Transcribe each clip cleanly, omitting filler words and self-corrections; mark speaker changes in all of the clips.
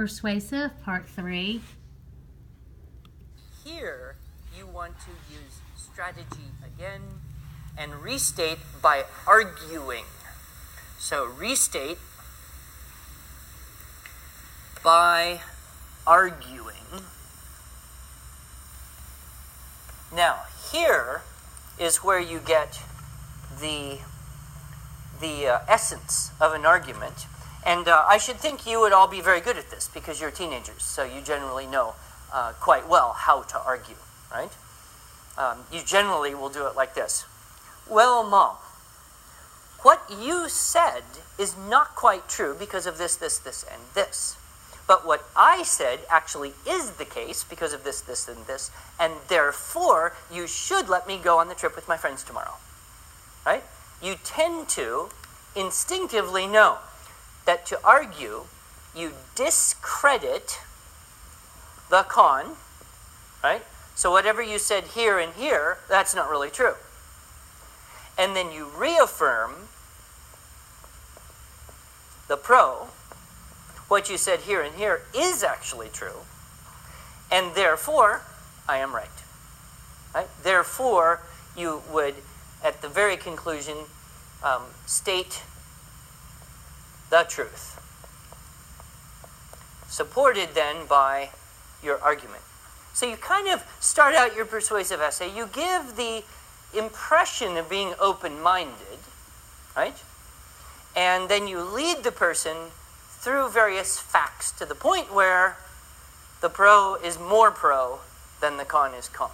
Speaker 1: Persuasive, Part 3.
Speaker 2: Here, you want to use strategy again and restate by arguing. So restate by arguing. Now, here is where you get the essence of an argument. And I should think you would all be very good at this because you're teenagers, so you generally know quite well how to argue, right? You generally will do it like this. Well, Mom, what you said is not quite true because of this, and this. But what I said actually is the case because of this, and this, and therefore you should let me go on the trip with my friends tomorrow, right? You tend to instinctively know that to argue, you discredit the con, right? So whatever you said here and here, that's not really true. And then you reaffirm the pro. What you said here and here is actually true. And therefore, I am right. Right? Therefore, you would, at the very conclusion, state the truth. Supported then by your argument. So you kind of start out your persuasive essay. You give the impression of being open-minded, right? And then you lead the person through various facts to the point where the pro is more pro than the con is con.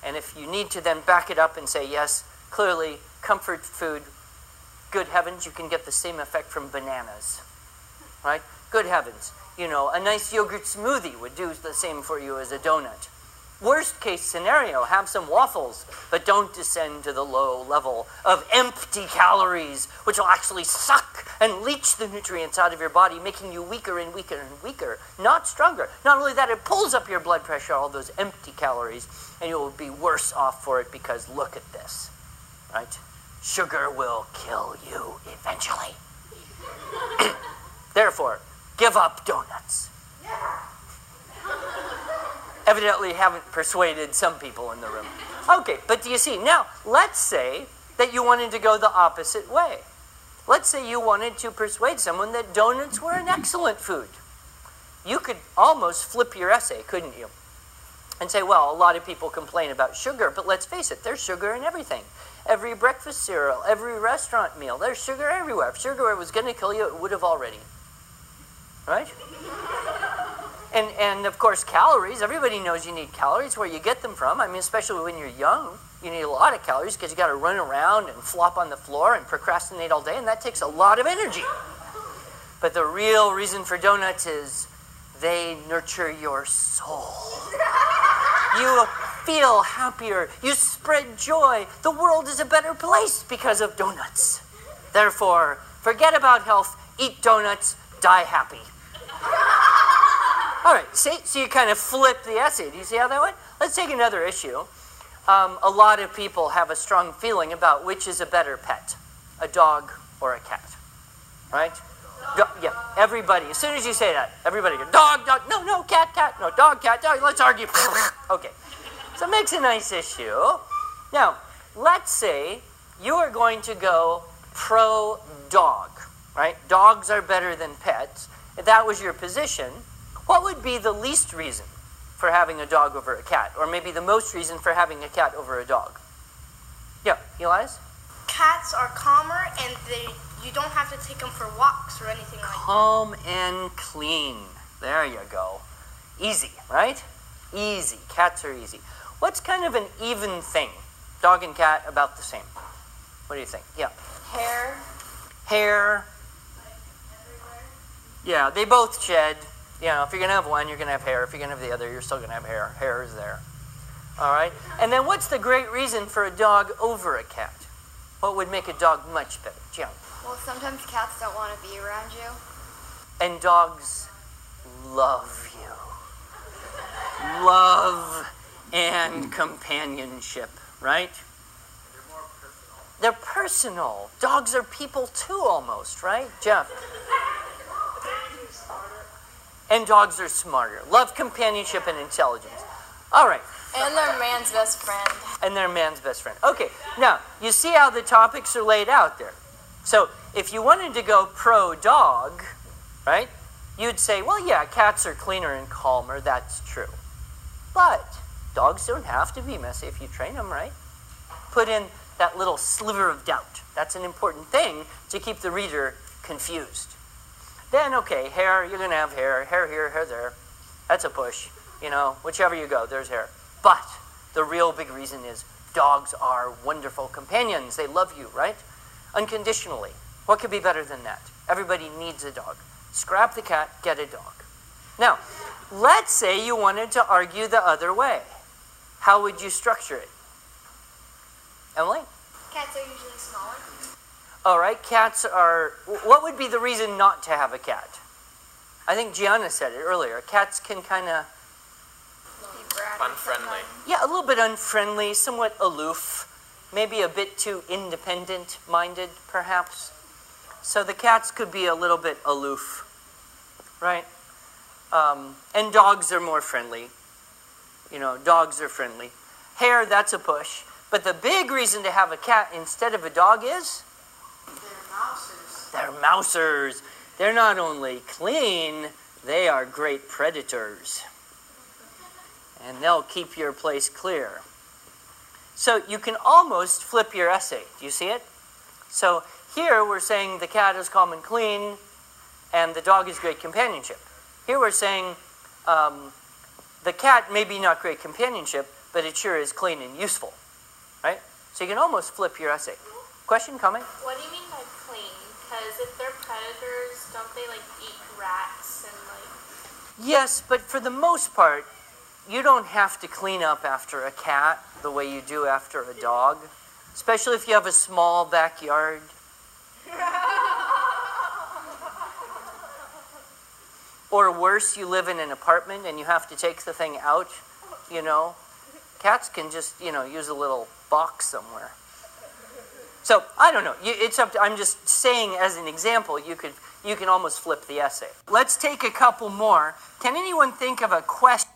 Speaker 2: And if you need to then back it up and say, yes, clearly, comfort food, good heavens, you can get the same effect from bananas, right? Good heavens. You know, a nice yogurt smoothie would do the same for you as a donut. Worst case scenario, have some waffles, but don't descend to the low level of empty calories, which will actually suck and leach the nutrients out of your body, making you weaker and weaker and weaker, not stronger. Not only that, it pulls up your blood pressure, all those empty calories, and you will be worse off for it because look at this, right? Sugar will kill you eventually. Therefore, give up donuts. Evidently haven't persuaded some people in the room. Okay, but do you see? Now, let's say that you wanted to go the opposite way. Let's say you wanted to persuade someone that donuts were an excellent food. You could almost flip your essay, couldn't you? And say, well, a lot of people complain about sugar, but let's face it, there's sugar in everything. Every breakfast cereal, every restaurant meal, there's sugar everywhere. If sugar was going to kill you, it would have already. Right? And of course, calories. Everybody knows you need calories. Where you get them from. I mean, especially when you're young, you need a lot of calories because you got to run around and flop on the floor and procrastinate all day, and that takes a lot of energy. But the real reason for donuts is they nurture your soul. You feel happier. You spread joy. The world is a better place because of donuts. Therefore, forget about health, eat donuts, die happy. All right, see? So you kind of flip the essay. Do you see how that went? Let's take another issue. A lot of people have a strong feeling about which is a better pet, a dog or a cat, right? Yeah, everybody. As soon as you say that, everybody goes, dog, no, cat, no, dog, let's argue. Okay, so it makes a nice issue. Now, let's say you are going to go pro-dog, right? Dogs are better than pets. If that was your position, what would be the least reason for having a dog over a cat? Or maybe the most reason for having a cat over a dog? Yeah, Elias?
Speaker 3: Cats are calmer and you don't have to take them for walks or anything like that.
Speaker 2: Calm and clean. There you go. Easy, right? Easy. Cats are easy. What's kind of an even thing? Dog and cat, about the same. What do you think? Yeah. Hair. Yeah, they both shed. You know, if you're going to have one, you're going to have hair. If you're going to have the other, you're still going to have hair. Hair is there. All right? And then what's the great reason for a dog over a cat? What would make a dog much better? Jiang.
Speaker 4: Well, sometimes cats don't want to be around you.
Speaker 2: And dogs love you. Love and companionship, right? They're personal. Dogs are people too, almost, right? Jeff? And dogs are smarter. Love, companionship, and intelligence. All right.
Speaker 4: And they're man's best friend.
Speaker 2: And they're man's best friend. Okay, now, you see how the topics are laid out there. So, if you wanted to go pro-dog, right, you'd say, well, yeah, cats are cleaner and calmer, that's true. But dogs don't have to be messy if you train them, right? Put in that little sliver of doubt. That's an important thing to keep the reader confused. Then, okay, hair, you're going to have hair here, hair there. That's a push. You know, whichever you go, there's hair. But the real big reason is dogs are wonderful companions. They love you, right? Unconditionally. What could be better than that? Everybody needs a dog. Scrap the cat, get a dog. Now, let's say you wanted to argue the other way. How would you structure it? Emily?
Speaker 4: Cats are usually smaller.
Speaker 2: All right, cats are... What would be the reason not to have a cat? I think Gianna said it earlier. Cats can kind of...
Speaker 5: Unfriendly.
Speaker 2: Yeah, a little bit unfriendly, somewhat aloof, maybe a bit too independent-minded, perhaps. So the cats could be a little bit aloof, right? And dogs are more friendly. You know, dogs are friendly. Hair, that's a push. But the big reason to have a cat instead of a dog is?
Speaker 3: They're mousers.
Speaker 2: They're mousers. They're not only clean, they are great predators. And they'll keep your place clear. So you can almost flip your essay. Do you see it? So here we're saying the cat is calm and clean, and the dog is great companionship. Here we're saying the cat may be not great companionship, but it sure is clean and useful. Right? So you can almost flip your essay. Question, comment?
Speaker 6: What do you mean by clean? Because if they're predators, don't they like eat rats and like...
Speaker 2: Yes, but for the most part, you don't have to clean up after a cat the way you do after a dog, especially if you have a small backyard. Or worse, you live in an apartment and you have to take the thing out, you know. Cats can just, you know, use a little box somewhere. So, I don't know. It's up to, I'm just saying as an example, you can almost flip the essay. Let's take a couple more. Can anyone think of a question